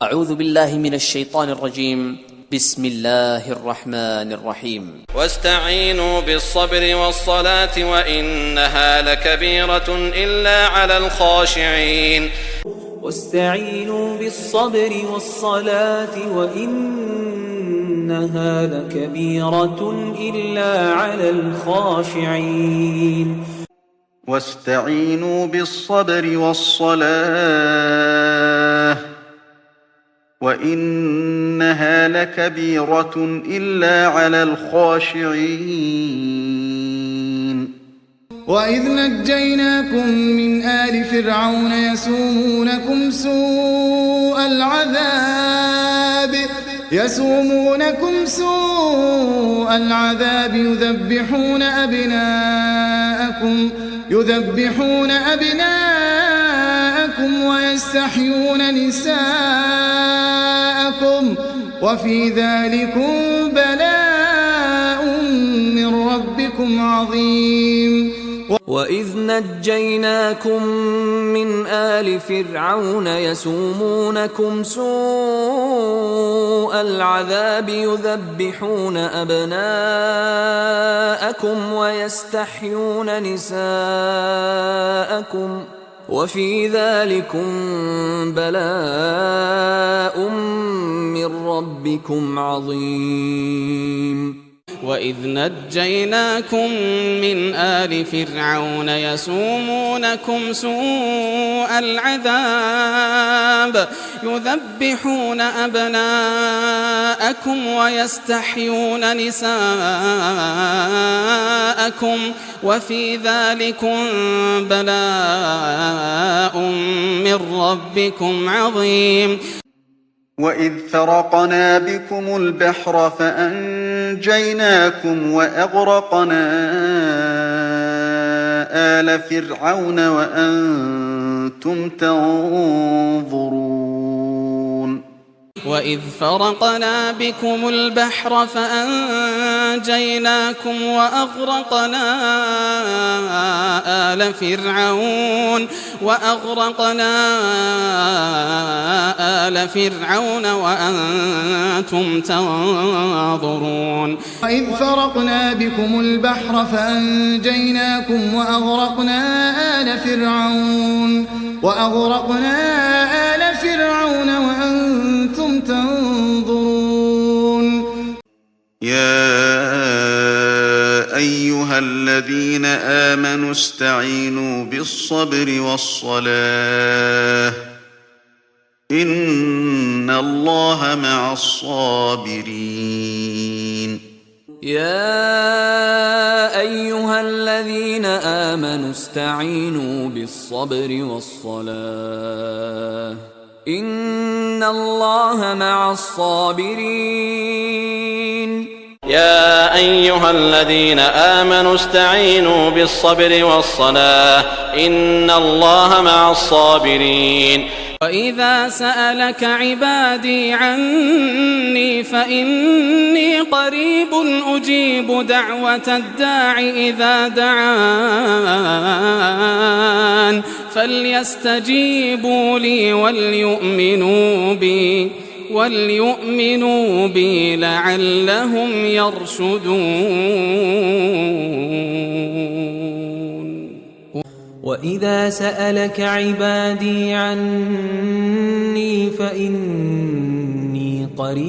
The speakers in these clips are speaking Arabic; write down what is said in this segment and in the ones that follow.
أعوذ بالله من الشيطان الرجيم. بسم الله الرحمن الرحيم. واستعينوا بالصبر والصلاة وإنها لكبيرة إلا على الخاشعين. واستعينوا بالصبر والصلاة وإنها لكبيرة إلا على الخاشعين. واستعينوا بالصبر والصلاة وإنها لكبيرة إلا على الخاشعين. وإذ نجيناكم من آل فرعون يسومونكم سوء العذاب يذبحون أبناءكم ويستحيون نساءكم وفي ذلكم بلاء من ربكم عظيم. وإذ نجيناكم من آل فرعون يسومونكم سوء العذاب يذبحون أبناءكم ويستحيون نساءكم وفي ذلكم بلاء من ربكم عظيم. وإذ نجيناكم من آل فرعون يسومونكم سوء العذاب يذبحون أبناءكم ويستحيون نساءكم وفي ذلكم بلاء من ربكم عظيم. وإذ فرقنا بكم البحر فأنجيناكم وأغرقنا آل فرعون وأنتم تنظرون. وإذ فرقنا بكم البحر فأنجيناكم وأغرقنا آل فرعون وأنتم تنظرون. وإذ فرقنا بكم البحر فأنجيناكم وأغرقنا آل فرعون وأنتم تنظرون. يا أيها الذين آمنوا استعينوا بالصبر والصلاة إن الله مع الصابرين. يا أيها الذين آمنوا استعينوا بالصبر والصلاة إن الله مع الصابرين. يا أيها الذين آمنوا استعينوا بالصبر والصلاة إن الله مع الصابرين. وإذا سألك عبادي عني فإني قريب أجيب دعوة الداع إذا دعان فليستجيبوا لي وليؤمنوا بي لعلهم يرشدون. وإذا سألك عبادي عني فإني قريب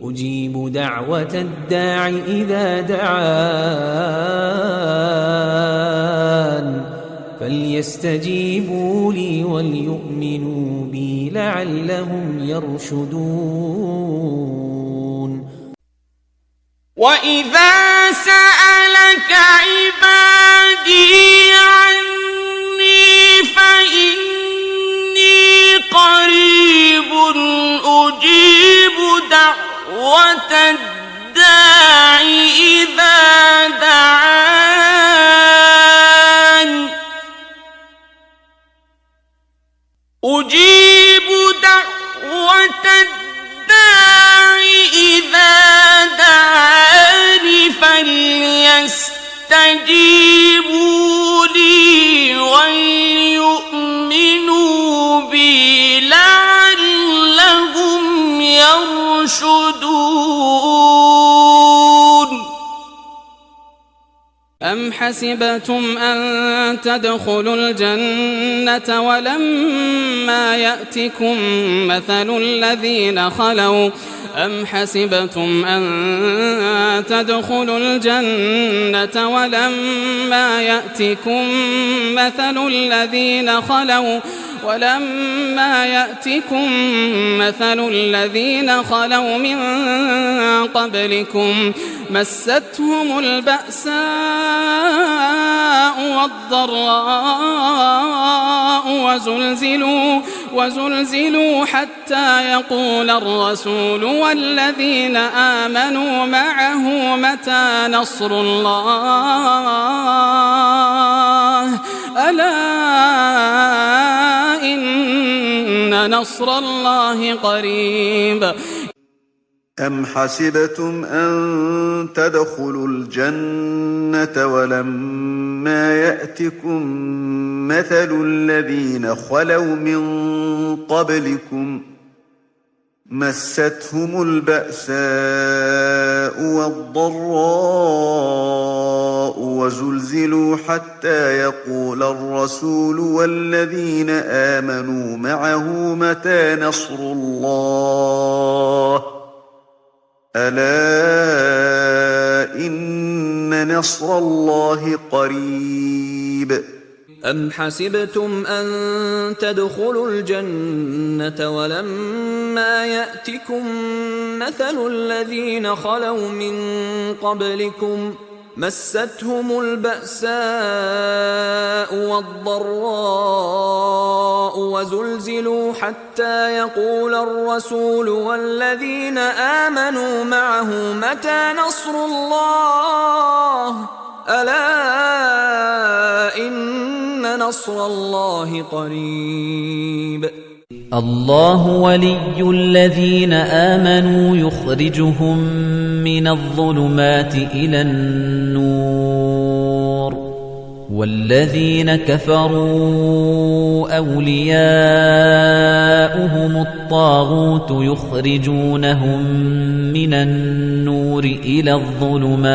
أجيب دعوة الداع إذا دعان فليستجيبوا لي وليؤمنوا بي لعلهم يرشدون. وإذا سألك عبادي عني فإني قريب أجيب دعوة الداع إذا دعان أجيب دعوة الداع إذا دعان فليستجيبوا لي وليؤمنوا يرشدون أم حسبتم أن تدخلوا الجنة ولما يأتكم مثل الذين خلوا ولما يأتكم مثل الذين خلوا من قبلكم مستهم البأساء والضراء وزلزلوا حتى يقول الرسول والذين آمنوا معه متى نصر الله ألا إن نصر الله قريب أم حسبتم أن تدخلوا الجنة ولما يأتكم مثل الذين خلوا من قبلكم مستهم البأساء والضراء وزلزلوا حتى يقول الرسول والذين آمنوا معه متى نصر الله ألا إن نصر الله قريب أم حسبتم أن تدخلوا الجنة ولما يأتكم مثل الذين خلوا من قبلكم مستهم البأساء والضراء وزلزلوا حتى يقول الرسول والذين آمنوا معه متى نصر الله ألا إن نصر الله قريب الله ولي الذين آمنوا يخرجهم من الظلمات إلى النور والذين كفروا أولياؤهم الطاغوت يخرجونهم من النور إلى الظلمات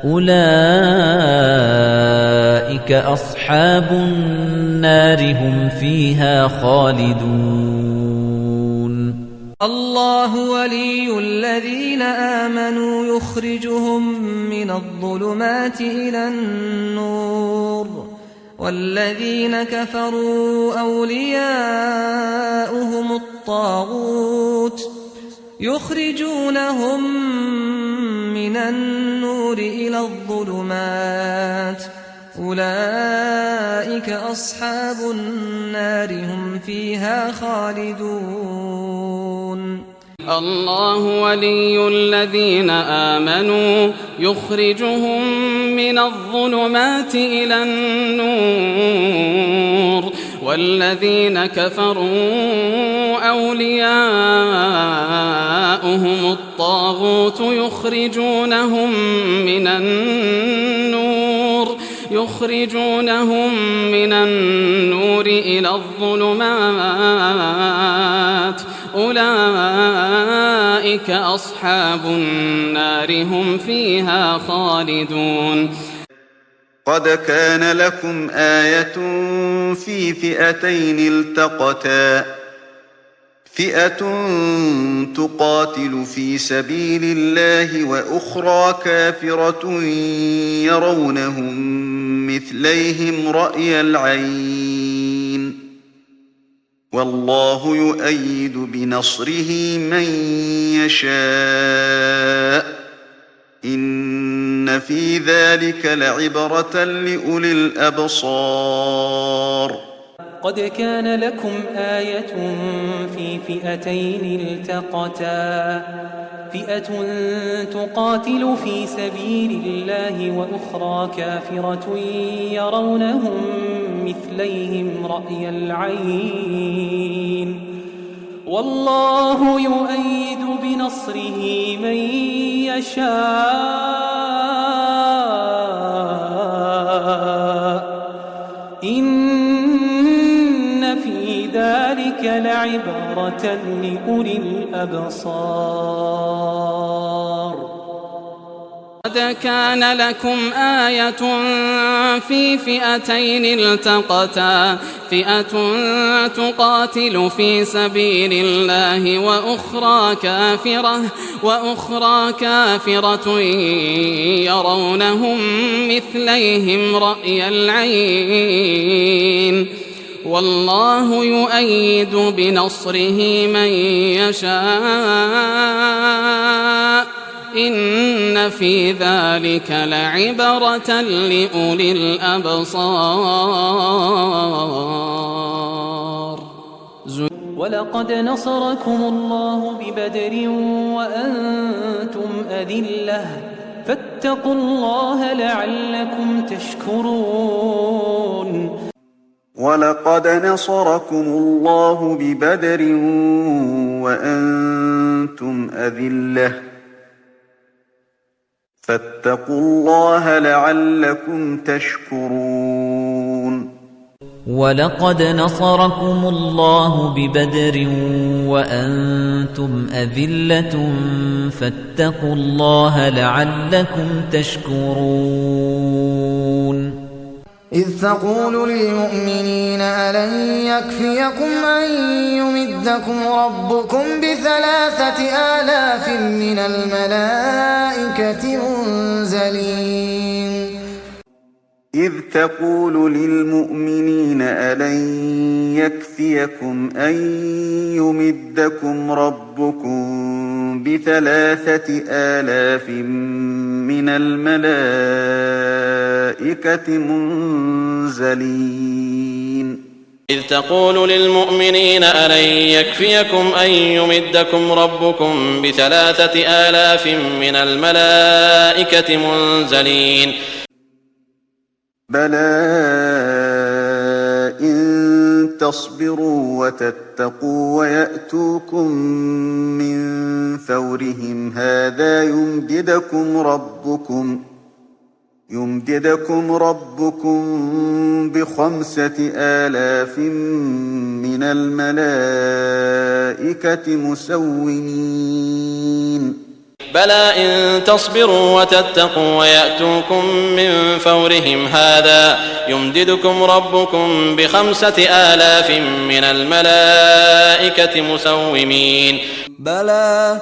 أولئك أصحاب النار هم فيها خالدون الله ولي الذين آمنوا يخرجهم من الظلمات إلى النور والذين كفروا أولياؤهم الطاغوت يخرجونهم من النور إلى الظلمات أولئك أصحاب النار هم فيها خالدون الله ولي الذين آمنوا يخرجهم من الظلمات إلى النور والذين كفروا أولياؤهم الطاغوت يخرجونهم من النور إلى الظلمات أولئك أصحاب النار هم فيها خالدون قد كان لكم آية في فئتين التقتا فئة تقاتل في سبيل الله وأخرى كافرة يرونهم مثليهم رأي العين والله يؤيد بنصره من يشاء إن في ذلك لعبرة لأولي الأبصار قد كان لكم آية في فئتين التقتا فئة تقاتل في سبيل الله وأخرى كافرة يرونهم مثليهم رأي العين والله يؤيد بنصره من يشاء إن في ذلك لعبرة لأولي الأبصار. قد كان لكم آية في فئتين التقتا، فئة تقاتل في سبيل الله وأخرى كافرة يرونهم مثليهم رأي العين، والله يؤيد بنصره من يشاء، إن في ذلك لعبرة لأولي الأبصار. ولقد نصركم الله ببدر وأنتم أذلة فاتقوا الله لعلكم تشكرون. ولقد نصركم الله ببدر وأنتم أذلة فاتقوا الله لعلكم تشكرون. ولقد نصركم الله ببدر وأنتم أذلة فاتقوا الله لعلكم تشكرون. إذ تقول للمؤمنين ألن يكفيكم أن يمدكم ربكم ب3,000 من الملائكة منزلين. إذ تقول للمؤمنين ألن يكفيكم أن يمدكم ربكم ب3,000 من الملائكة منزلين. إذ تقول للمؤمنين ألن يكفيكم أن يمدكم ربكم ب3,000 من الملائكة منزلين. بلى إن تصبروا وتتقوا ويأتوكم من فورهم هذا يمددكم ربكم ب5,000 من الملائكة مسومين. بلى إن تصبروا وتتقوا ويأتوكم من فورهم هذا يمددكم ربكم ب5,000 من الملائكة مسومين. بلى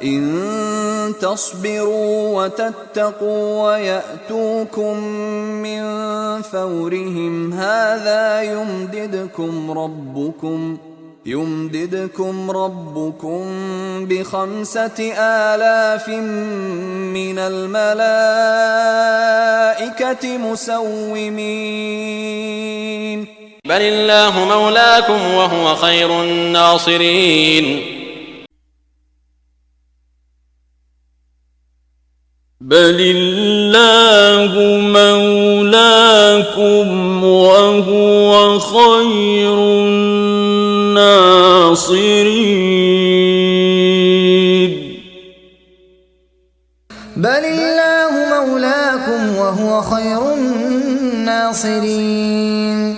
إن تصبروا وتتقوا ويأتوكم من فورهم هذا يمددكم ربكم ب5,000 من الملائكة مسومين. بل الله مولاكم وهو خير الناصرين. بل الله مولاكم وهو خير الناصرين. بل الله مولاكم وهو خير الناصرين.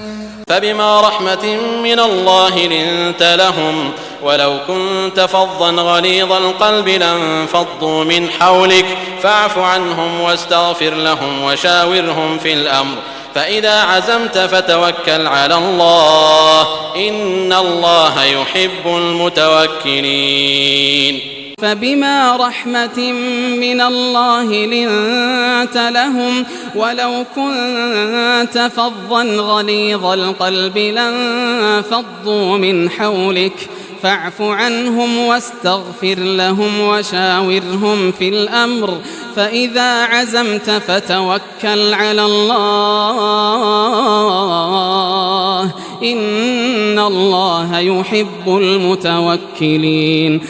فبما رحمة من الله لنت لهم ولو كنت فظا غليظ القلب لانفضوا من حولك فاعف عنهم واستغفر لهم وشاورهم في الأمر فإذا عزمت فتوكل على الله إن الله يحب المتوكلين. فبما رحمة من الله لنت لهم ولو كنت فظا غليظ القلب لانفضوا من حولك فاعف عنهم واستغفر لهم وشاورهم في الأمر فإذا عزمت فتوكل على الله إن الله يحب المتوكلين.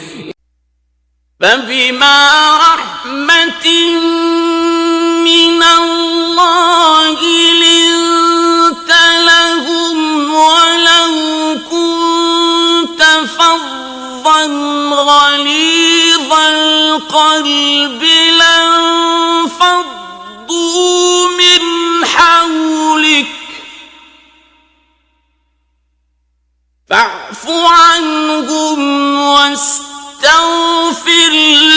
فبما رحمة من الله لنت لهم ولو كنت فظا غليظ القلب لانفضوا من حولك عنهم واستغفر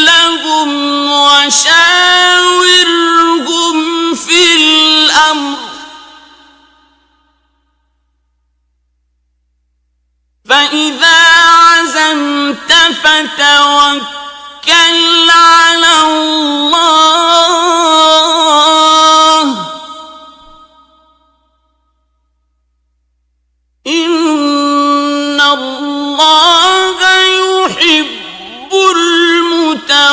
لهم وشاورهم في الأمر فإذا عزمت فتوكل على الله إن الله يحب المتوكلين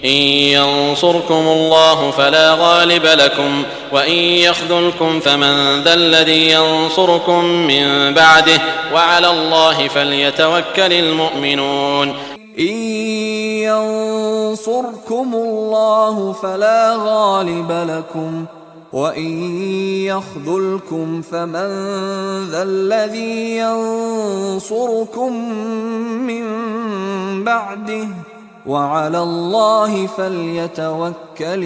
إن ينصركم الله فلا غالب لكم وإن يخذلكم فمن ذا الذي ينصركم من بعده وعلى الله فليتوكل المؤمنون إن ينصركم الله فلا غالب لكم وإن يخذلكم فمن ذا الذي ينصركم من بعده وعلى الله فليتوكل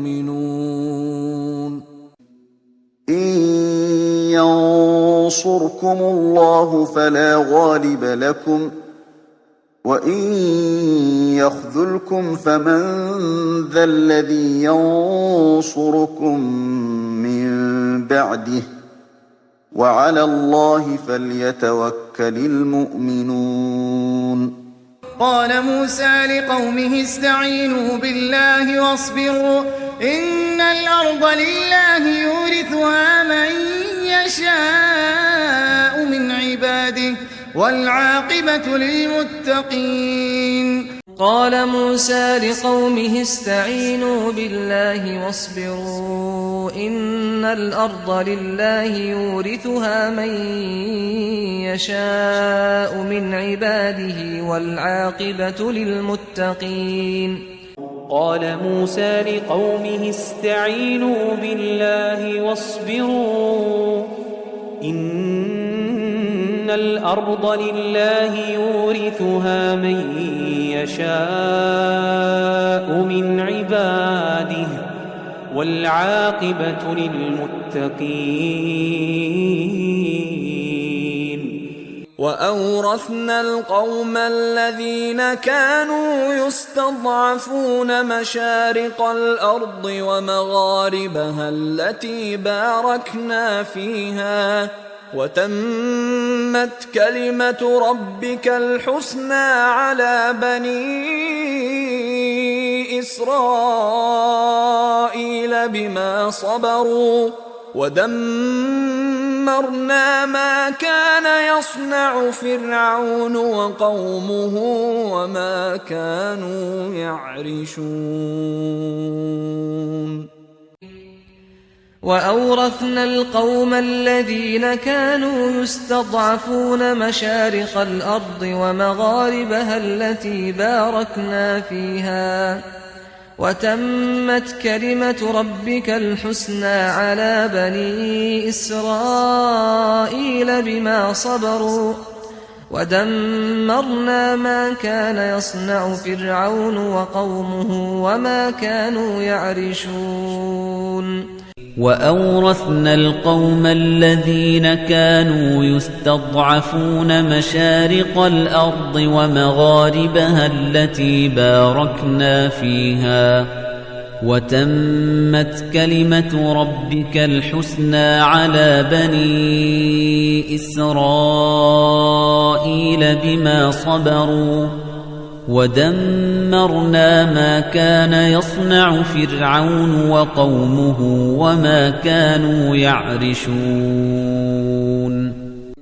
المؤمنون إن ينصركم الله فلا غالب لكم وإن يخذلكم فمن ذا الذي ينصركم من بعده وعلى الله فليتوكل المؤمنون قال موسى لقومه استعينوا بالله واصبروا إن الأرض لله يورثها من يشاء من عباده والعاقبة للمتقين قال موسى لقومه استعينوا بالله واصبروا إن الأرض لله يورثها من يشاء من عباده والعاقبة للمتقين قال موسى لقومه استعينوا بالله واصبروا إن الأرض لله يورثها من يشاء من عباده والعاقبة للمتقين وأورثنا القوم الذين كانوا يستضعفون مشارق الأرض ومغاربها التي باركنا فيها وتمت كلمة ربك الحسنى على بني إسرائيل بما صبروا ودمرنا ما كان يصنع فرعون وقومه وما كانوا يعرشون وأورثنا القوم الذين كانوا يستضعفون مشارق الأرض ومغاربها التي باركنا فيها وتمت كلمة ربك الحسنى على بني إسرائيل بما صبروا ودمرنا ما كان يصنع فرعون وقومه وما كانوا يعرشون وأورثنا القوم الذين كانوا يستضعفون مشارق الأرض ومغاربها التي باركنا فيها وتمت كلمة ربك الحسنى على بني إسرائيل بما صبروا ودمرنا ما كان يصنع فرعون وقومه وما كانوا يعرشون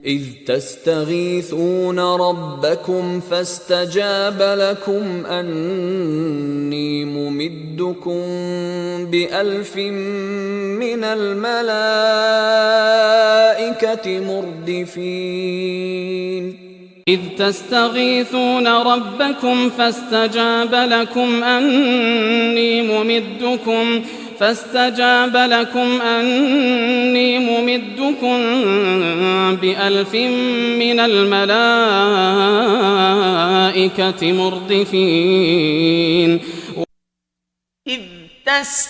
إذ تستغيثون ربكم فاستجاب لكم أني ممدكم ب1000 من الملائكة مردفين إذ تستغيثون ربكم فاستجاب لكم أني ممدكم ب1000 من الملائكة مردفين إذ تستغيثون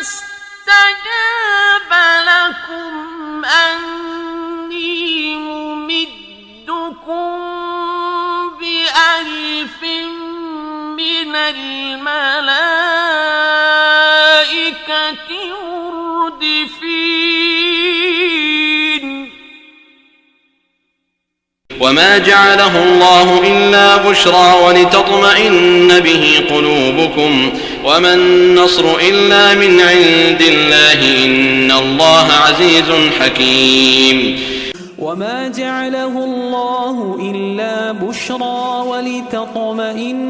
فاستجاب لكم أني ممدكم ب1000 من الملائكة مردفين وما جعله الله إلا بشرى ولتطمئن به قلوبكم وما النصر إلا من عند الله إن الله عزيز حكيم وما جعله الله إلا بشرى ولتطمئن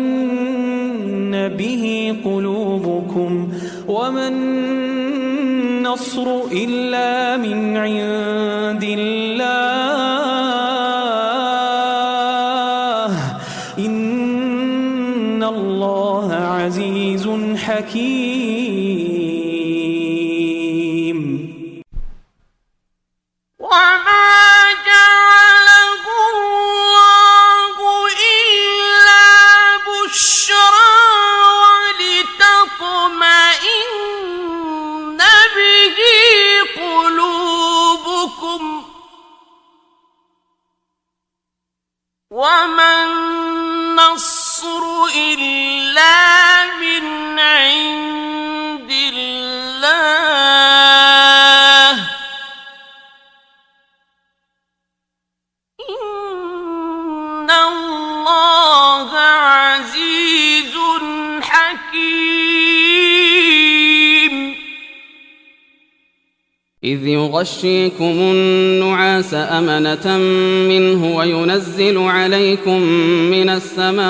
به قلوبكم وما النصر إلا من عند الله إن الله عزيز حكيم وما جعله الله إلا بشرى ولتطمئن به قلوبكم وما النصر إلا من عند الله إن الله عزيز حكيم إذ يغشيكم النعاس أمنة منه وينزل عليكم من السماء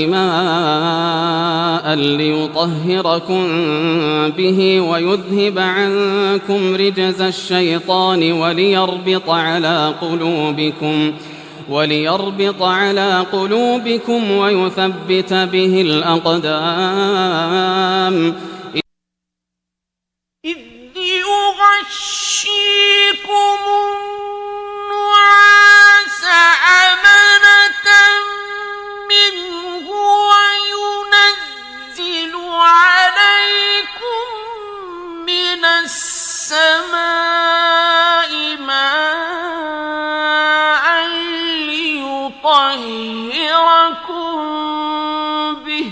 ماء ليطهركم به ويذهب عنكم رجز الشيطان وليربط على قلوبكم ويثبت به الأقدام إذ يغشيكم النعاس أمنة منه وينزل عليكم من السماء ماء ليطهركم به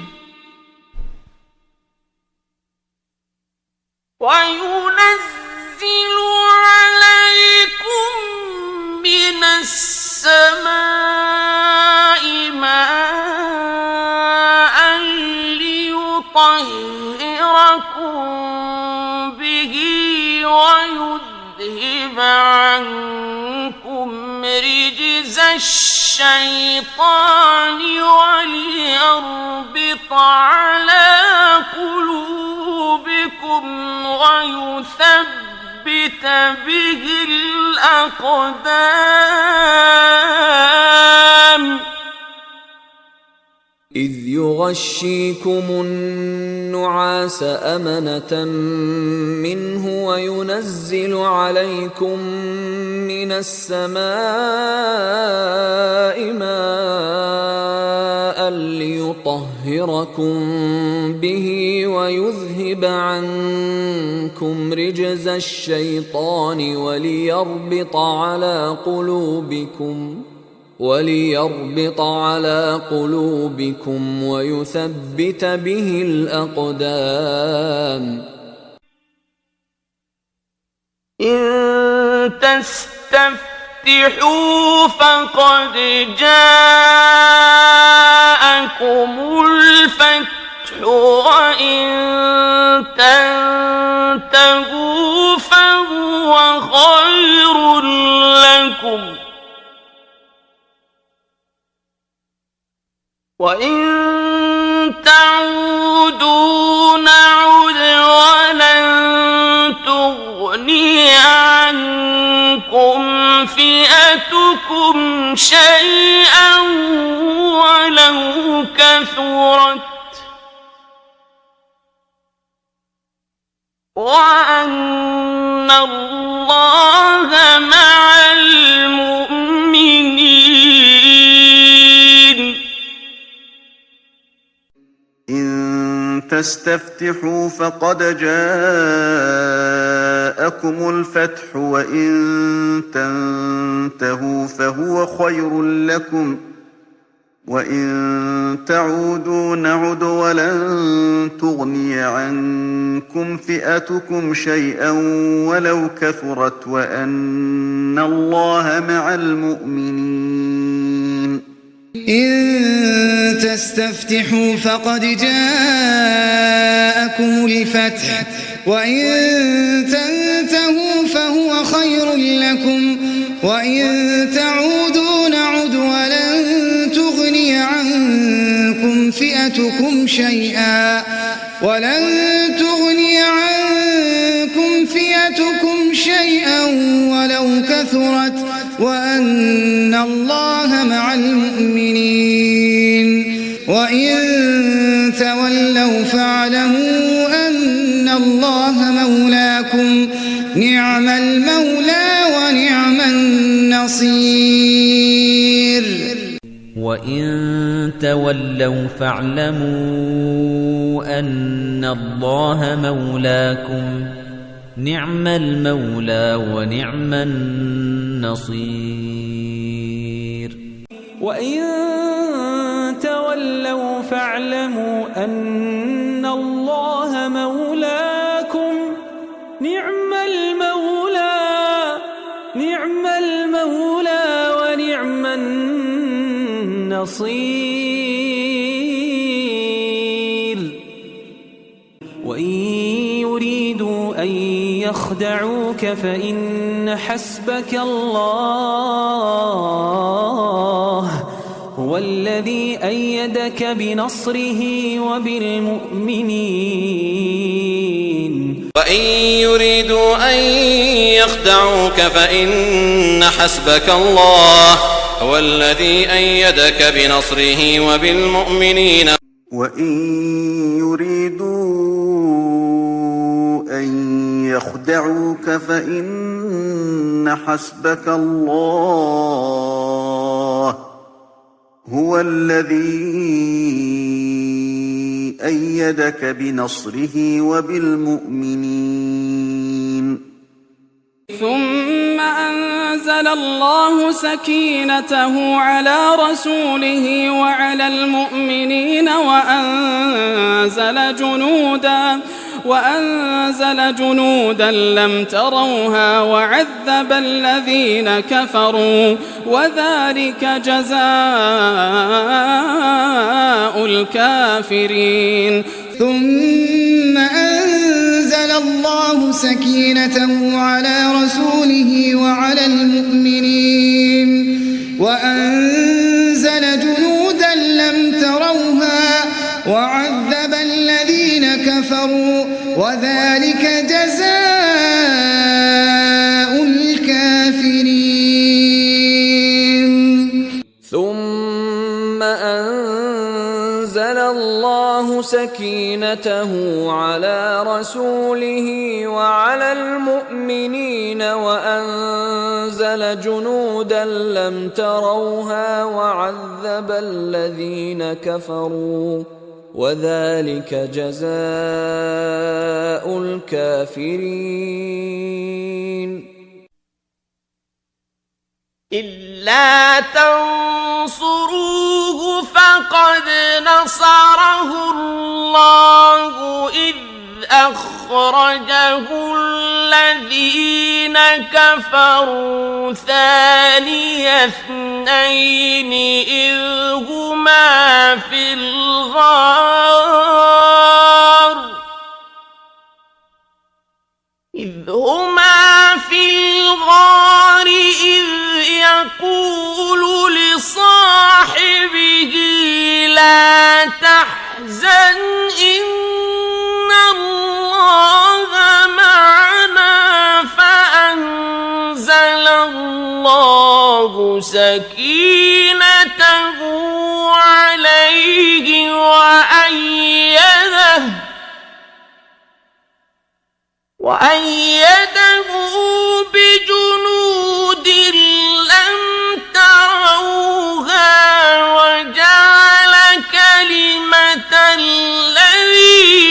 وينزل عليكم من السماء ماء ليطهركم به ويذهب عنكم رجز الشيطان وليربط على قلوبكم ويثبت به الأقدام إذ يغشيكم النعاس أمنة منه وينزل عليكم من السماء ماء ليطهركم به ويذهب عنكم رجز الشيطان وليربط على قلوبكم ويثبت به الأقدام إن تستفتحوا فقد جاءكم الفتح وإن تنتهوا فهو خير لكم وإن تعودوا نعد ولن تغني عنكم فئتكم شيئا ولو كثرت وأن الله مع المؤمنين تستفتحوا فقد جاءكم الفتح وإن تنتهوا فهو خير لكم وإن تعودوا نعد ولن تغني عنكم فئتكم شيئا ولو كثرت وأن الله مع المؤمنين. إن تستفتحوا فقد جاءكم الفتح وإن تنتهوا فهو خير لكم وإن تعودوا نعد ولن تغني عنكم فئتكم شيئا ولو كثرت وأن الله مع المؤمنين. وإن تولوا فاعلموا أن الله مولاكم نعم المولى ونعم النصير. وإن تولوا فاعلموا أن الله مولاكم نعم المولى ونعم النصير. وإن تولوا فاعلموا أن الله مولاكم نعم المولى ونعم النصير. وإن يريدوا أن يخدعوك فإن حسبك الله هو الذي أيدك بنصره وبالمؤمنين. وإن يريدوا أن يخدعوك فإن حسبك الله هو الذي أيدك بنصره وبالمؤمنين. وإن يريدوا أن يخدعوك فإن حسبك الله هو الذي أيدك بنصره وبالمؤمنين. ثم أنزل الله سكينته على رسوله وعلى المؤمنين وأنزل جنودا لم تروها وعذب الذين كفروا وذلك جزاء الكافرين. ثم أنزل الله سكينته على رسوله وعلى المؤمنين وأنزل جنودا لم تروها وعذب الذين كفروا وذلك جزاء الكافرين. ثم أنزل الله سكينته على رسوله وعلى المؤمنين وأنزل جنودا لم تروها وعذب الذين كفروا وذلك جزاء الكافرين. إلا تنصروه فقد نصره الله إذ أخرجه الذين كفروا ثاني اثنين إذ هما في الغار إذ يقول لصاحبه لا تحزن إن الله معنا فأنزل الله سكينته عليه وأيده بجنود لم تروها وجعل كلمة الذين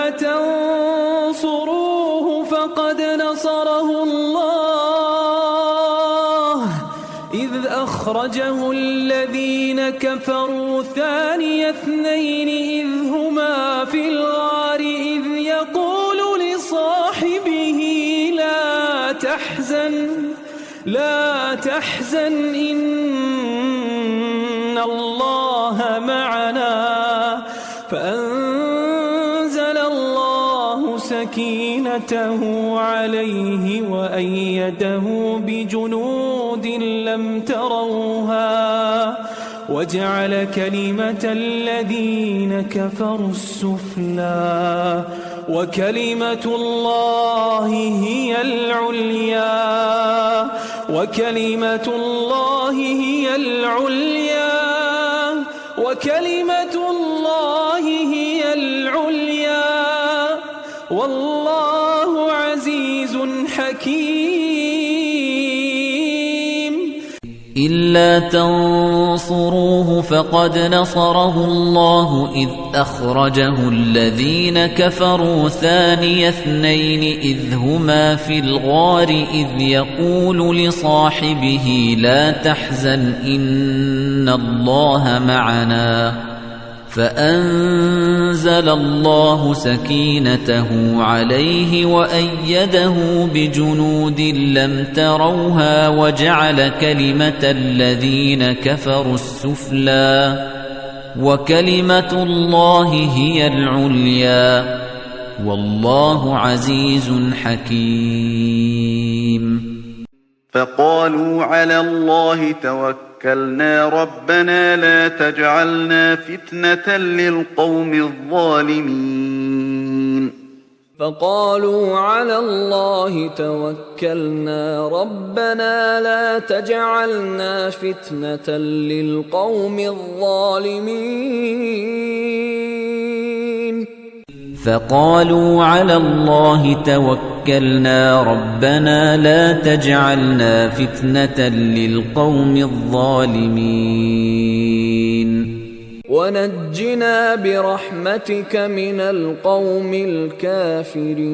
إلا تنصروه فقد نصره الله إذ أخرجه الذين كفروا ثاني اثنين إذ هما في الغار إذ يقول لصاحبه لا تحزن إن الله معنا فأنزل الله سكينته عليه وأيده بجنود لم تروها وجعل كلمة الذين كفروا السفلى وكلمة الله هي العليا وكلمة الله هي العليا والله عزيز حكيم. إلا تنصروه فقد نصره الله إذ أخرجه الذين كفروا ثاني اثنين إذ هما في الغار إذ يقول لصاحبه لا تحزن إن الله معنا فأنزل الله سكينته عليه وأيده بجنود لم تروها وجعل كلمة الذين كفروا السفلى وكلمة الله هي العليا والله عزيز حكيم. فقالوا على الله توكلنا ربنا لا تجعلنا فتنة للقوم الظالمين. فقالوا على الله توكلنا ربنا لا تجعلنا فتنة للقوم الظالمين. فقالوا على الله توكلنا ربنا لا تجعلنا فتنة للقوم الظالمين ونجنا برحمتك من القوم الكافرين.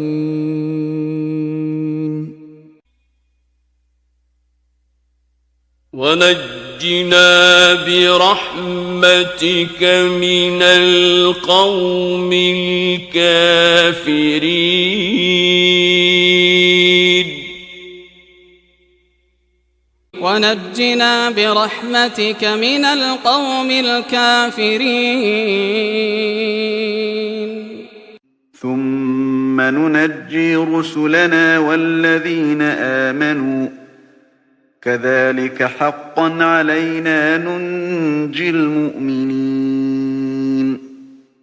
ونجنا برحمتك من القوم الكافرين. ونجنا برحمتك من القوم الكافرين. ثم ننجي رسلنا والذين آمنوا كذلك حقا علينا ننجي المؤمنين.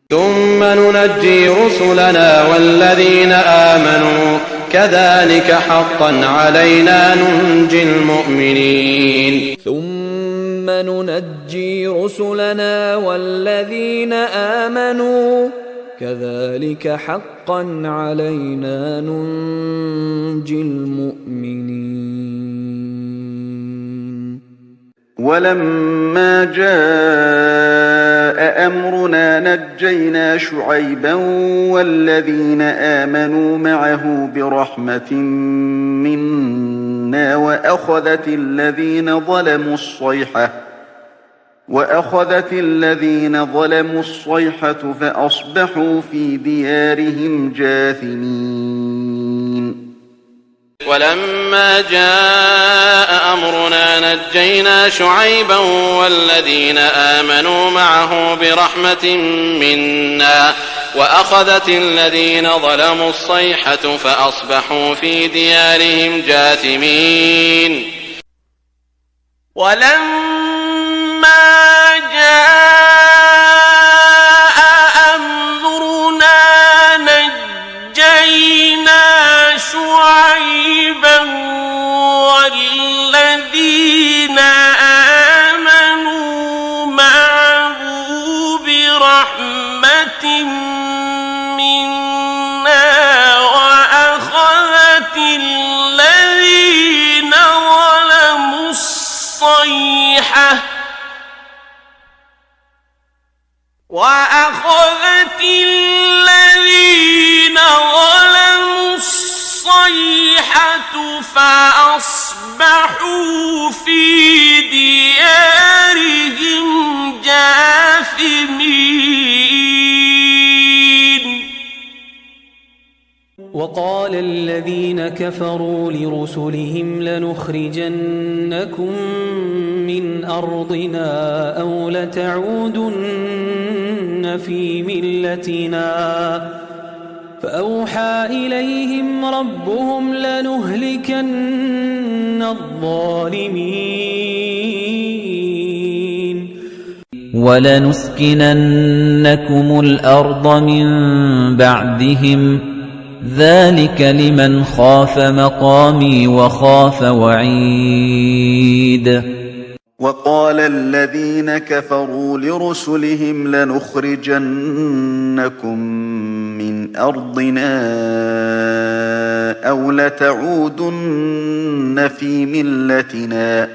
ثم ننجي رسلنا والذين آمنوا كذلك حقا علينا ننجي المؤمنين. ثم ننجي رسلنا والذين آمنوا كذلك حقا علينا ننجي المؤمنين. ولما جاء أمرنا نجينا شعيبا والذين آمنوا معه برحمة منا وأخذت الذين ظلموا الصيحة فأصبحوا في ديارهم جاثمين. ولما جاء أمرنا نجينا شعيبا والذين آمنوا معه برحمة منا وأخذت الذين ظلموا الصيحة فأصبحوا في ديارهم جاثمين. ولما جاء أمرنا نجينا شعيبا والذين آمنوا معه برحمة منا وأخذت الذين ظلموا الصيحة وقال الذين كفروا لرسلهم لنخرجنكم من أرضنا أو لتعودن في ملتنا فأوحى إليهم ربهم لنهلكن الظالمين ولنسكننكم الأرض من بعدهم ذلك لمن خاف مقامي وخاف وعيد وقال الذين كفروا لرسلهم لنخرجنكم من أرضنا أو لتعودن في ملتنا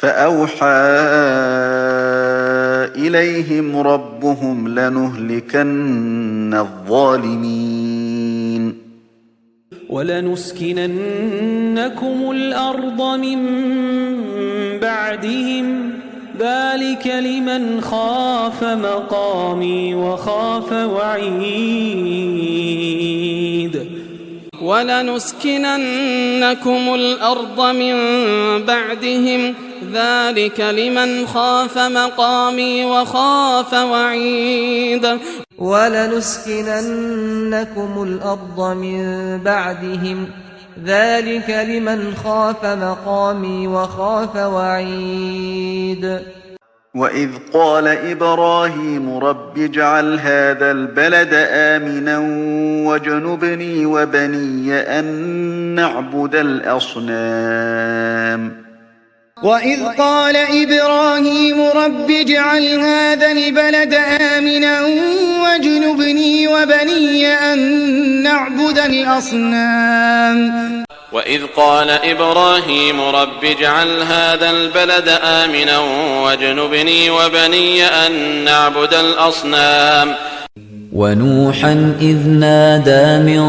فأوحى إليهم ربهم لنهلكن الظالمين ولنسكننكم الأرض من بعدهم ذلك لمن خاف مقامي وخاف وعيد ولنسكننكم الأرض من بعدهم ذلك لمن خاف مقامي وخاف وعيد ولنسكننكم الأرض من بعدهم ذلك لمن خاف مقامي وخاف وعيد وإذ قال إبراهيم رب اجعل هذا البلد آمنا واجنبني وبني أن نعبد الأصنام وإذ قال إبراهيم رب اجعل هذا البلد آمنا واجنبني وبني أن نعبد الأصنام وإذ قال إبراهيم رب اجعل هذا البلد آمنا واجنبني وبني أن نعبد الأصنام ونوحا إذ نادى من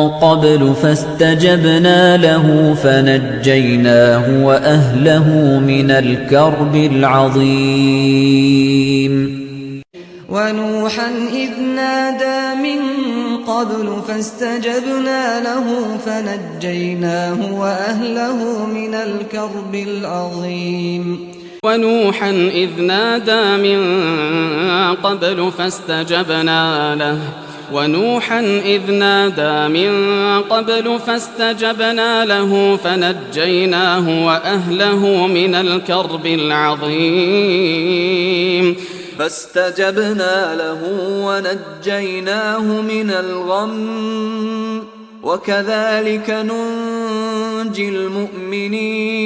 قبل فاستجبنا له فنجيناه وأهله من الكرب العظيم ونوحا إذ نادى من قبل فاستجبنا له فنجيناه وأهله من الكرب العظيم ونوحا إذ نادى من قبل فاستجبنا له فنجيناه وأهله من الكرب العظيم فاستجبنا له ونجيناه من الغم وكذلك ننجي المؤمنين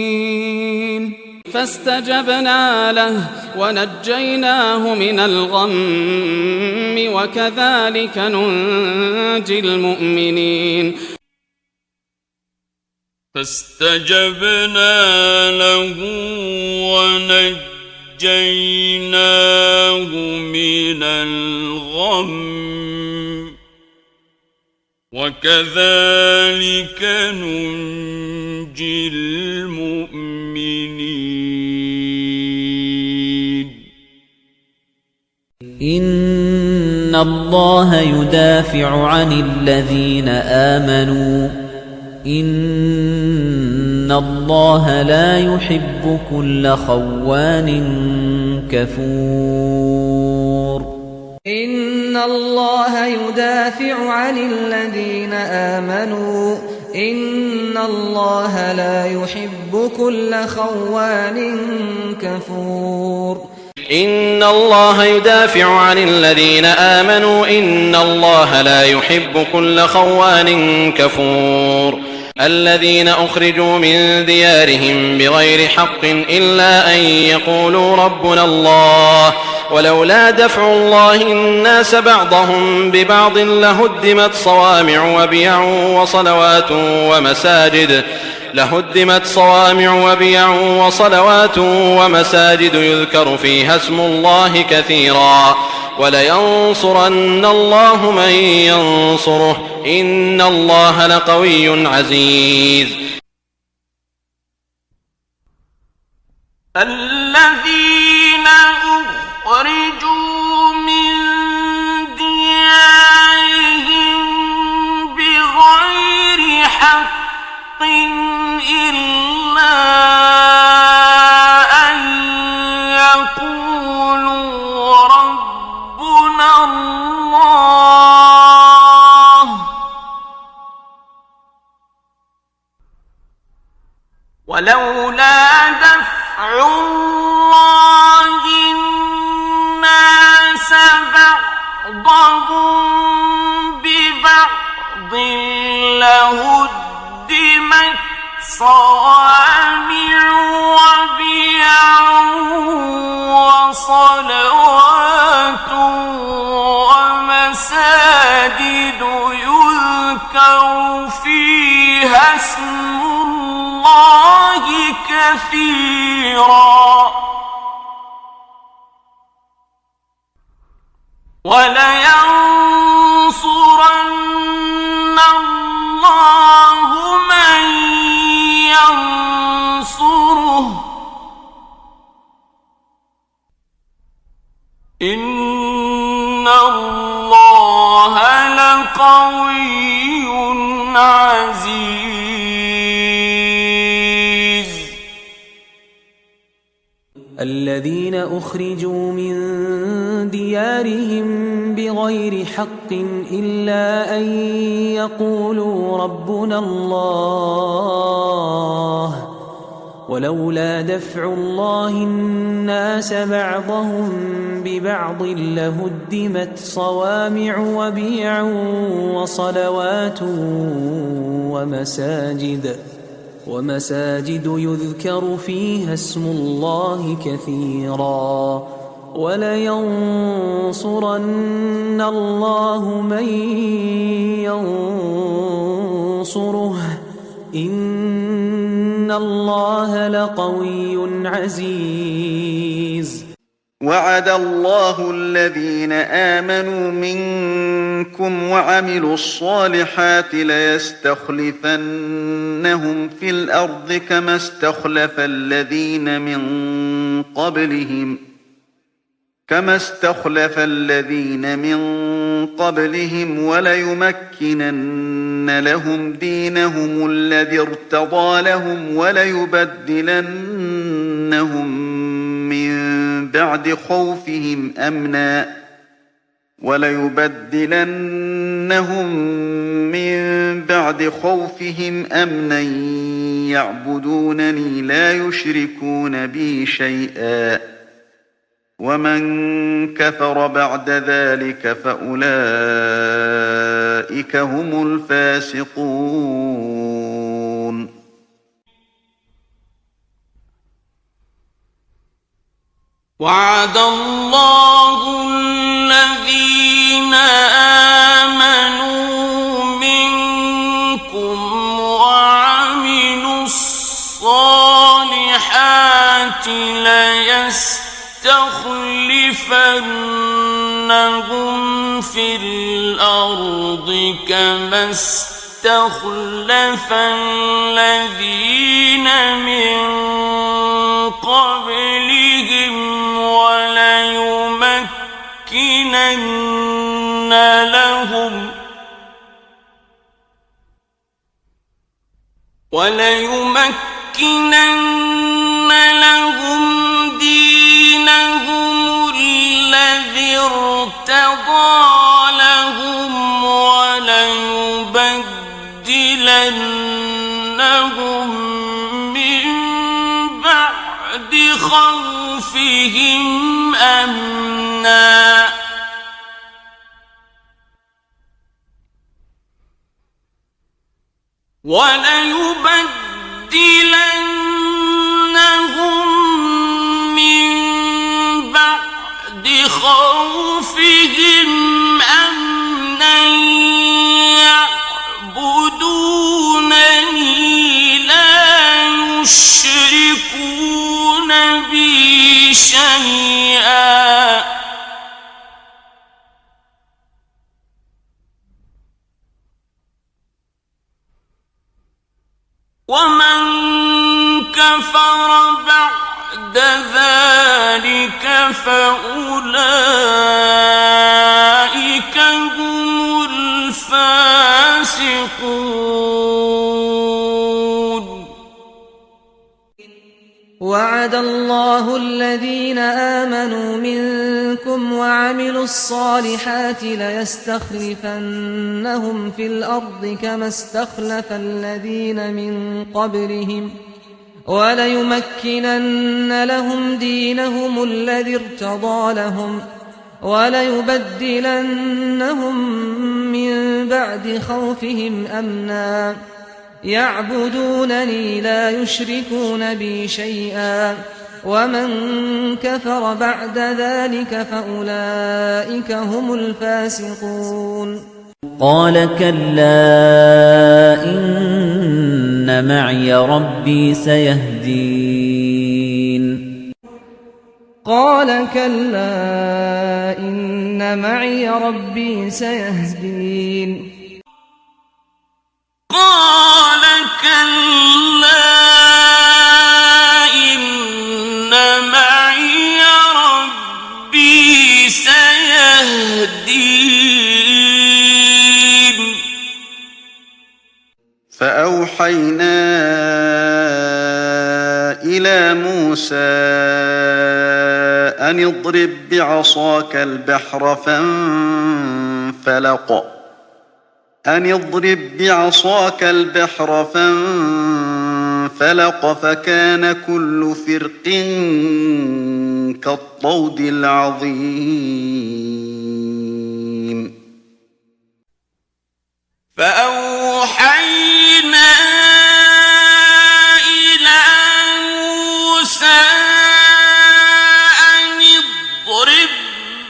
فاستجبنا له ونجيناه من الغم وكذلك ننجي المؤمنين فاستجبنا له ونجيناه من الغم وكذلك ننجي المؤمنين إن الله يدافع عن الذين آمنوا إن الله لا يحب كل خوان كفور إن الله يدافع عن الذين آمنوا إن الله لا يحب كل خوان كفور إن الله يدافع عن الذين آمنوا إن الله لا يحب كل خوان كفور الذين أخرجوا من ديارهم بغير حق إلا أن يقولوا ربنا الله ولولا دفع الله الناس بعضهم ببعض لهدمت صوامع وبيع وصلوات ومساجد يذكر فيها اسم الله كثيرا ولينصرن الله من ينصره إن الله لقوي عزيز الذين أخرجوا من ديارهم ولولا دفع الله الناس بعضهم ببعض لهدمت صوامع وبيع وصلوات ومساجد يذكر فيها اسم الله كثيرا ولينصرن الله من ينصره إن الله لقوي عزيز. الذين أخرجوا من ديارهم بغير حق إلا أن يقولوا ربنا الله ولولا دفع الله الناس بعضهم ببعض لهدمت صوامع وبيع وصلوات ومساجد يذكر فيها اسم الله كثيرا ولينصرن الله من ينصره إن الله لقوي عزيز. وعد الله الذين آمنوا منكم وعملوا الصالحات ليستخلفنهم في الأرض كما استخلف الذين من قبلهم وليمكنن لهم دينهم الذي ارتضى لهم وليبدلنهم من بعد خوفهم أمنا يعبدونني لا يشركون بي شيئا ومن كفر بعد ذلك فأولئك هم الفاسقون. وعد الله الذين آمنوا منكم وعملوا الصالحات ليستخلفنهم في الأرض كما استخلف الذين من قبلهم وليمكنن لهم دينهم الذي ارتضى لهم وليبدلنهم من بعد خوفهم أمنا وليبدلنهم من بعد خوفهم أمنا يعبدونني لا يشركون بي شيئا ومن كفر بعد ذلك فأولئك هم الفاسقون. وعد الله الذين آمنوا منكم وعملوا الصالحات ليستخلفنهم في الأرض كما استخلف الذين من قبلهم وليمكنن لهم دينهم الذي ارتضى لهم وليبدلنهم من بعد خوفهم أمنا يعبدونني لا يشركون بي شيئا ومن كفر بعد ذلك فأولئك هم الفاسقون قال كلا إن معي ربي سيهدين قال كلا إن معي ربي سيهدين قال كلا إن معي ربي سيهدين فأوحينا إلى موسى أن اضرب بعصاك البحر فانفلق فكان كل فرق كالطود العظيم فأوحينا إلى موسى أن اضرب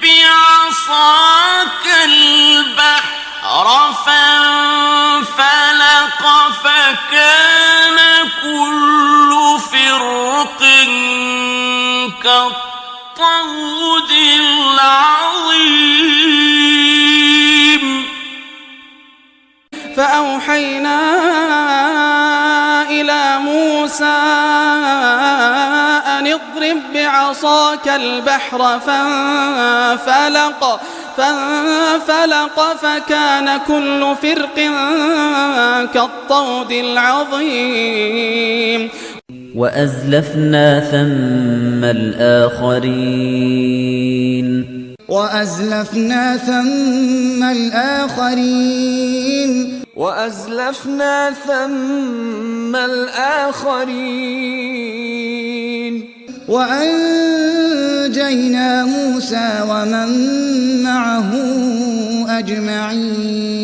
بعصاك البحر فانفلق فكان كل فرق كالطود العظيم فأوحينا إلى موسى أن اضرب بعصاك البحر فانفلق فكان كل فرق كالطود العظيم وأزلفنا ثم الآخرين وأزلفنا ثم الآخرين وأنجينا موسى ومن معه أجمعين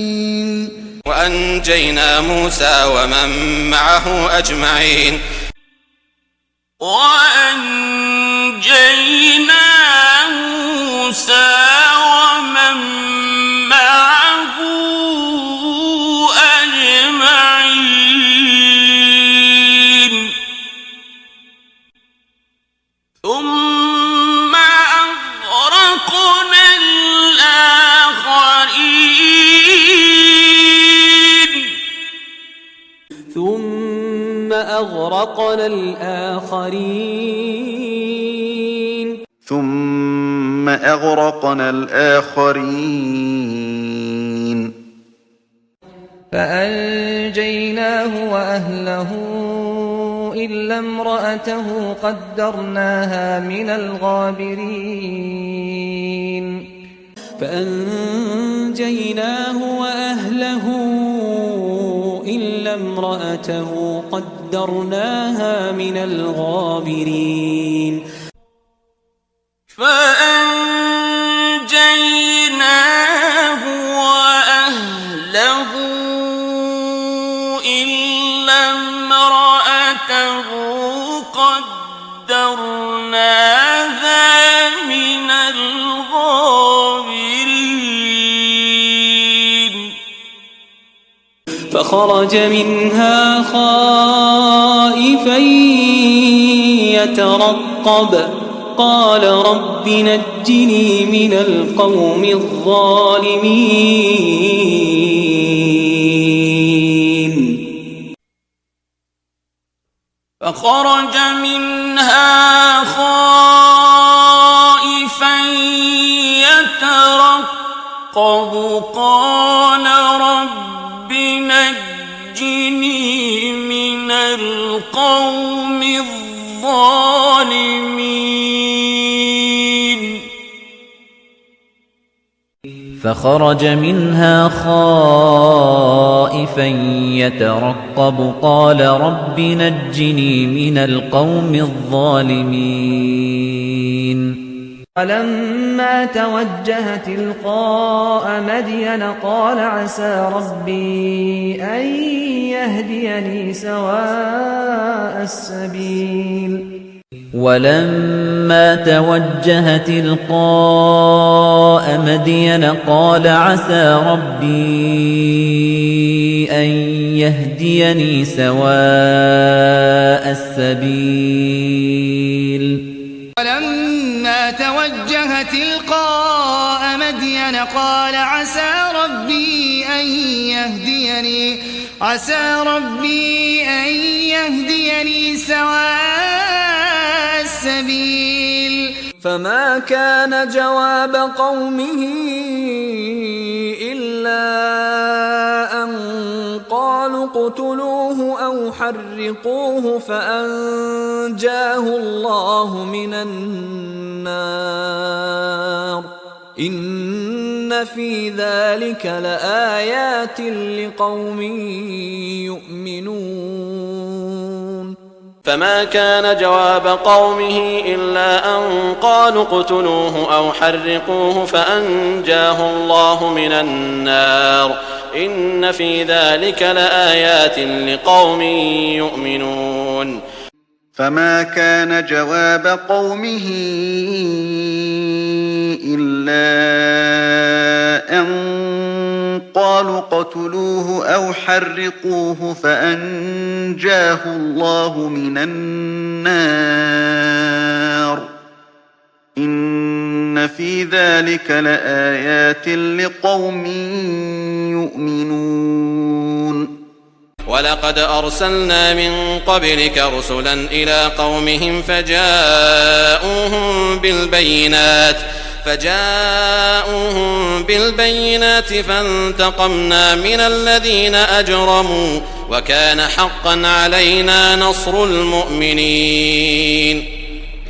ثم أغرقنا الآخرين فأنجيناه وأهله إلا امرأته قدرناها من الغابرين فأنجيناه وأهله إلا امرأته قدرناها من الغابرين فخرج منها خائفا يترقب قال رب نجني من القوم الظالمين فخرج منها خائفا يترقب قال رب نجني من القوم الظالمين فخرج منها خائفا خائفا يترقب قال رب نجني من القوم الظالمين ولما توجه تلقاء مدين قال عسى ربي أن يهديني سواء السبيل ولما توجه تلقاء مدين قال عسى ربي أن يهديني سواء السبيل ولما توجه تلقاء مدين قال عسى ربي أن يهديني سواء السبيل فما كان جواب قومه إلا أن قالوا اقتلوه أو حرقوه فأنجاه الله من النار إن في ذلك لآيات لقوم يؤمنون فما كان جواب قومه إلا أن قالوا اقتلوه أو حرقوه فأنجاه الله من النار إن في ذلك لآيات لقوم يؤمنون فما كان جواب قومه إلا أن قالوا اقتلوه أو حرقوه فأنجاه الله من النار إن في ذلك لآيات لقوم يؤمنون ولقد أرسلنا من قبلك رسلا إلى قومهم فجاءوهم بالبينات فانتقمنا من الذين أجرموا وكان حقا علينا نصر المؤمنين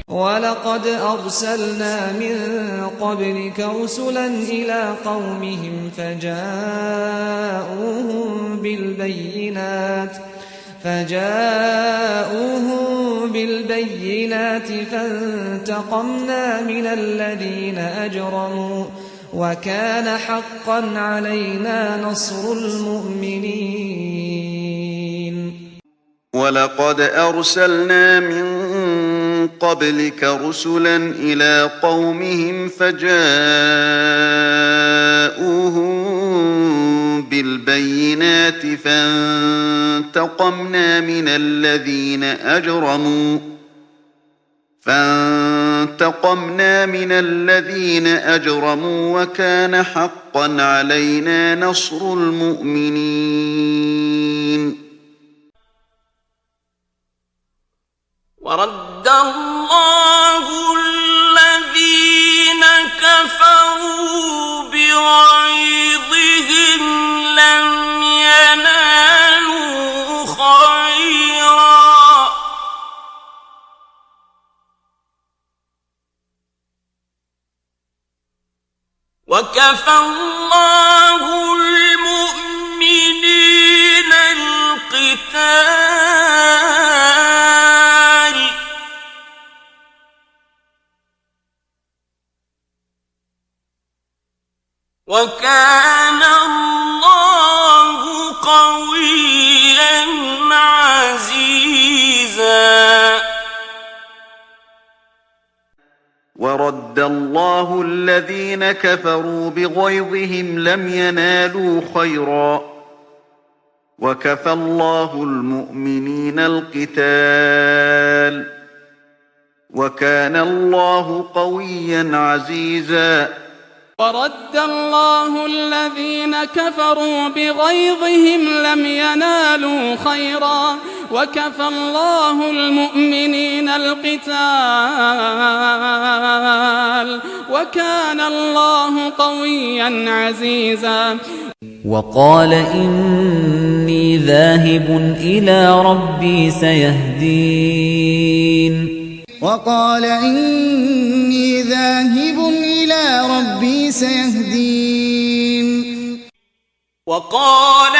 ولقد أرسلنا من قبلك رسلا إلى قومهم فجاءوهم بالبينات فانتقمنا من الذين أجرموا وكان حقا علينا نصر المؤمنين ولقد أرسلنا من قبلك رسلا إلى قومهم فجاءوهم بالبينات فانتقمنا من الذين أجرموا وكان حقا علينا نصر المؤمنين ورد الله الذين كفروا بغيظهم لم ينالوا خيرا وكفى الله المؤمنين القتال وكان الله قويا عزيزا ورد الله الذين كفروا بغيظهم لم ينالوا خيرا وكفى الله المؤمنين القتال وكان الله قويا عزيزا ورد الله الذين كفروا بغيظهم لم ينالوا خيرا وكفى الله المؤمنين القتال وكان الله قويا عزيزا وقال إني ذاهب إلى ربي سيهدين وقال إني ذاهب إلى ربي سيهدين وقال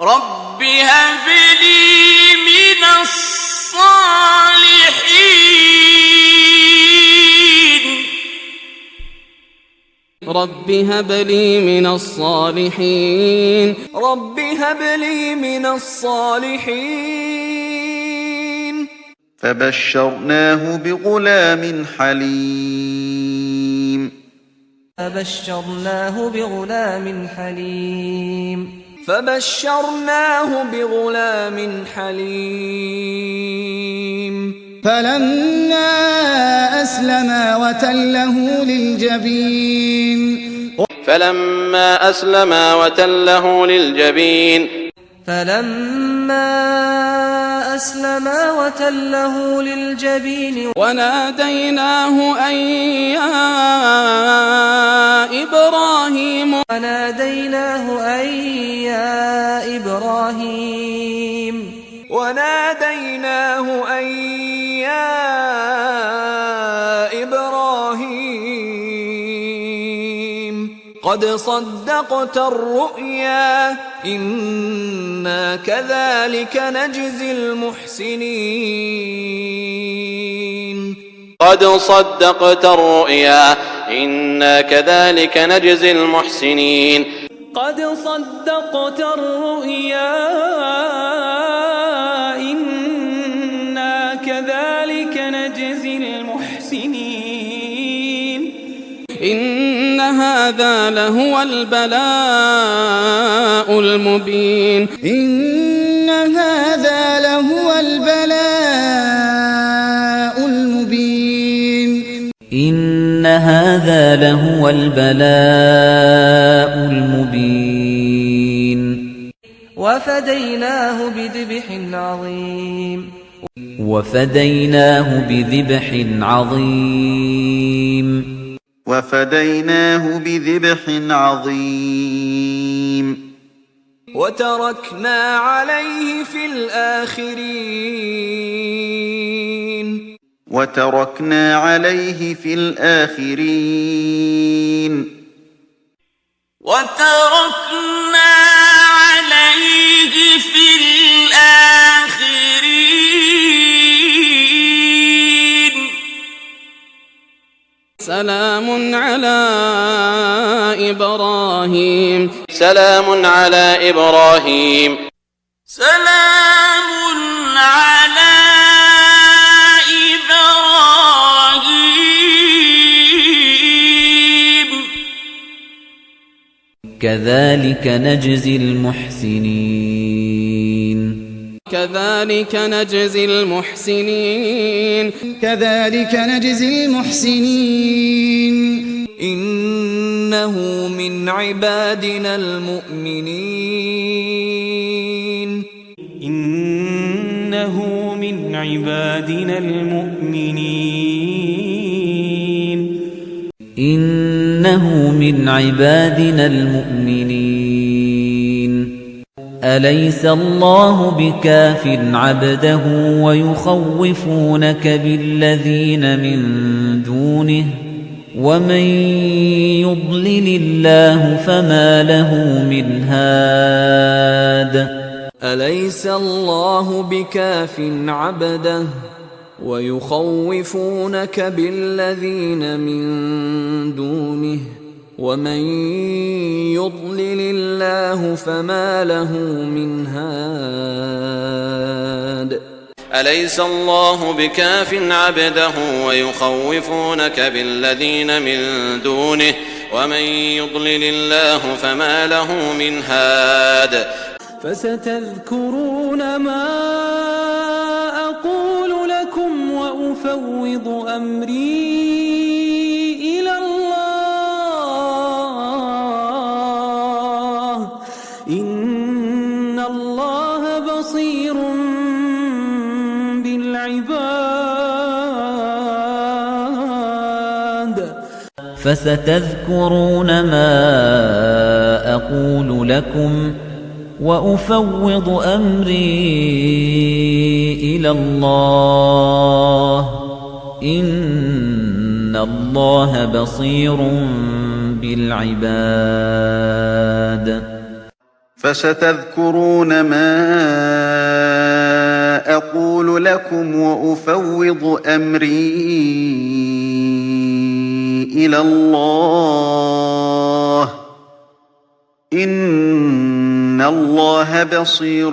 رب هب لي من الصالحين رب هب لي من الصالحين رب هب لي من الصالحين فبشرناه بغلام حليم فبشرناه بغلام حليم فبشرناه بغلام حليم فلما أسلما وتله للجبين فلما أسلما وتله للجبين وناديناه أن يا إبراهيم قد صدقت الرؤيا إنا كذلك نجزي المحسنين قد صدقت الرؤيا إنا كذلك نجزي المحسنين قد صدقت الرؤيا إنا كذلك نجزي المحسنين إن هذا لهو البلاء المبين إن هذا لهو البلاء المبين إن هذا لهو البلاء المبين وفديناه بذبح عظيم وفديناه بذبح عظيم وفديناه بذبح عظيم وتركنا عليه في الآخرين وتركنا عليه في الآخرين وتركنا عليه في الآخرين سلام على إبراهيم سلام على إبراهيم سلام على إبراهيم كذلك نجزي المحسنين كذلك نجزي المحسنين كذلك نجزي المحسنين إنه من عبادنا المؤمنين إنه من عبادنا المؤمنين إنه من عبادنا المؤمنين أليس الله بكاف عبده ويخوفونك بالذين من دونه ومن يضلل الله فما له من هاد أليس الله بكاف عبده ويخوفونك بالذين من دونه ومن يضلل الله فما له من هاد أليس الله بكاف عبده ويخوفونك بالذين من دونه ومن يضلل الله فما له من هاد فستذكرون ما أقول لكم وأفوض أمري إلى الله إن الله بصير بالعباد فستذكرون ما أقول لكم وأفوض أمري إلى الله إن الله بصير بالعباد فستذكرون ما أقول لكم وأفوض أمري إلى الله إن الله بصير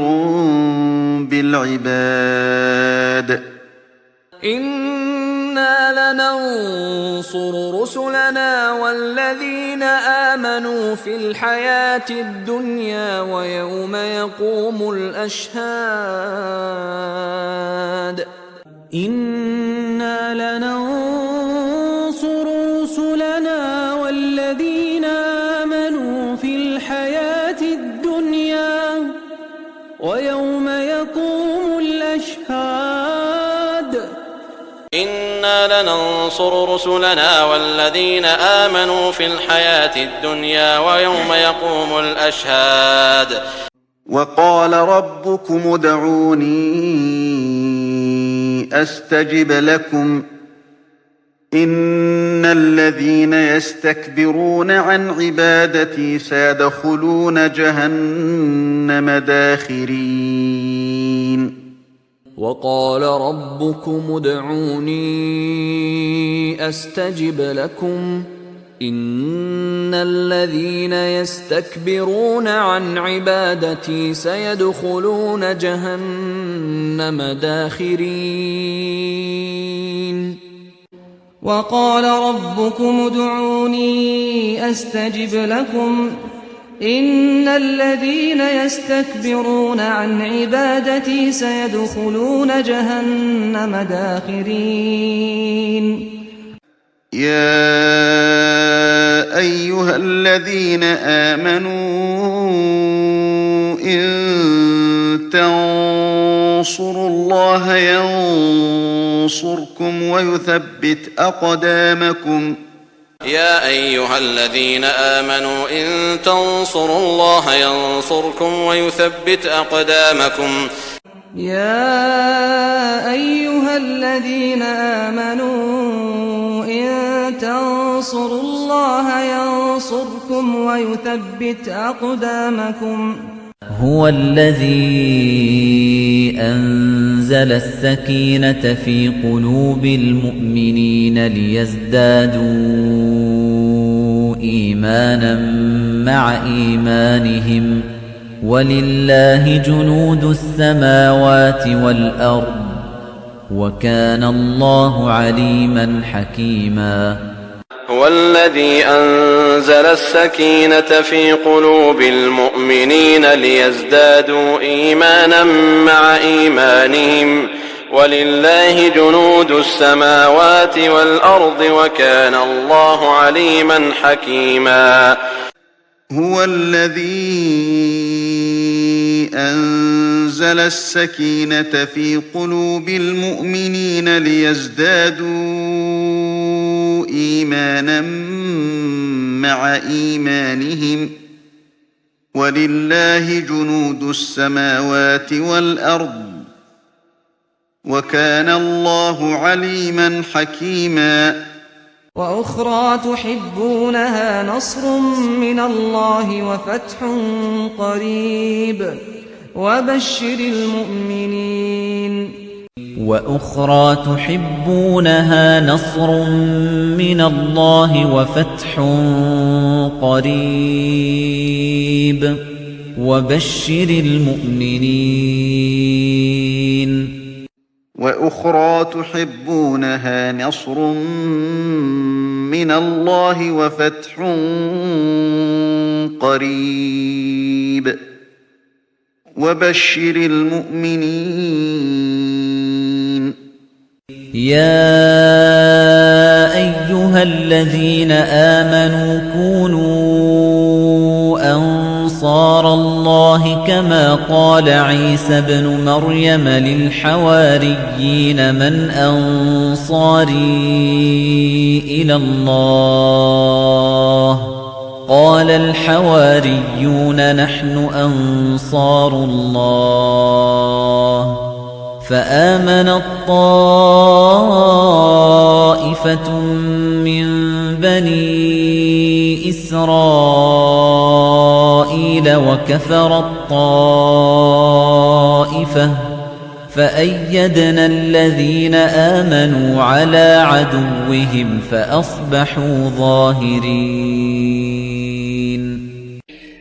بالعباد إنا لننصر رسلنا والذين آمنوا في الحياة الدنيا ويوم يقوم الأشهاد إنا لننصر رسلنا والذين آمنوا في الحياة الدنيا ويوم يقوم الأشهاد إنا لننصر رسلنا والذين آمنوا في الحياة الدنيا ويوم يقوم الأشهاد وقال ربكم ادعوني أستجب لكم إن الذين يستكبرون عن عبادتي سيدخلون جهنم داخرين وقال ربكم ادعوني أستجب لكم إن الذين يستكبرون عن عبادتي سيدخلون جهنم داخرين وقال ربكم ادعوني أستجب لكم إن الذين يستكبرون عن عبادتي سيدخلون جهنم داخرين يا أيها الذين آمنوا إن تنصروا الله ينصركم ويثبت أقدامكم يا أيها الذين آمنوا إن تنصروا الله ينصركم ويثبت أقدامكم يا أيها الذين آمنوا إن تنصروا الله ينصركم ويثبت أقدامكم هو الذي أنزل السكينة في قلوب المؤمنين ليزدادوا إيمانا مع إيمانهم ولله جنود السماوات والأرض وكان الله عليما حكيما هو الذي أنزل السكينة في قلوب المؤمنين ليزدادوا إيمانا مع إيمانهم ولله جنود السماوات والأرض وكان الله عليما حكيما هو الذي أنزل السكينة في قلوب المؤمنين ليزدادوا إيمانا مع إيمانهم ولله جنود السماوات والأرض وكان الله عليما حكيما وأخرى تحبونها نصر من الله وفتح قريب وبشر المؤمنين وأخرى تحبونها نصر من الله وفتح قريب وبشر المؤمنين وأخرى تحبونها نصر من الله وفتح قريب وبشر المؤمنين يا أيها الذين آمنوا كونوا أنصار الله كما قال عيسى ابن مريم للحواريين من أنصاري إلى الله قال الحواريون نحن أنصار الله فآمنت طائفة من بني إسرائيل إسرائيل وكفر الطائفة فأيدنا الذين آمنوا على عدوهم فأصبحوا ظاهرين.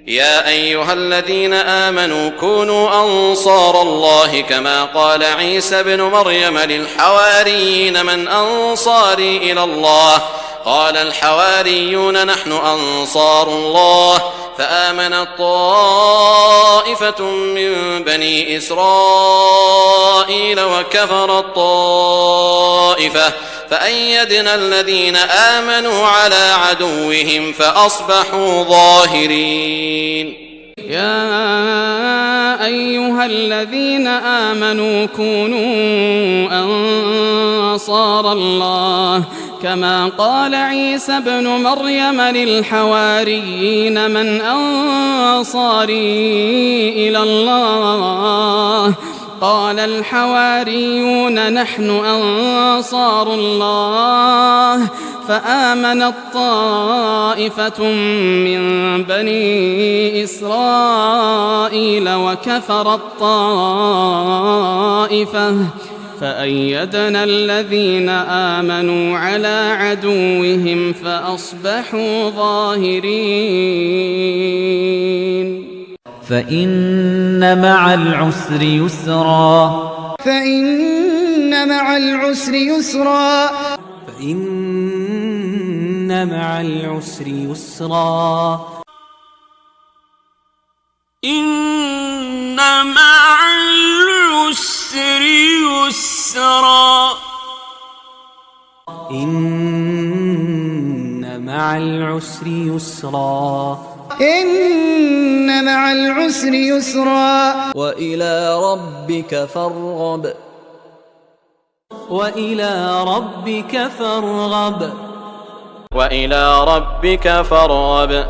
يا أيها الذين آمنوا كونوا أنصار الله كما قال عيسى بن مريم للحواريين من أنصاري إلى الله قال الحواريون نحن أنصار الله فآمنت طائفة من بني إسرائيل وكفرت طائفة فأيدنا الذين آمنوا على عدوهم فأصبحوا ظاهرين. يا أيها الذين آمنوا كونوا أنصار الله كما قال عيسى بن مريم للحواريين من أنصاري إلى الله قال الحواريون نحن أنصار الله فآمنت طائفة من بني إسرائيل وكفرت طائفة فأيدنا الذين آمنوا على عدوهم فأصبحوا ظاهرين. فإن مع العسر يسرا فإن مع العسر يسرا فإن مع العسر يسرا إن مع العسر يسرا إن مع العسر يسرا إن مع العسر يسرا وإلى ربك فارغب وإلى ربك فارغب وإلى ربك فارغب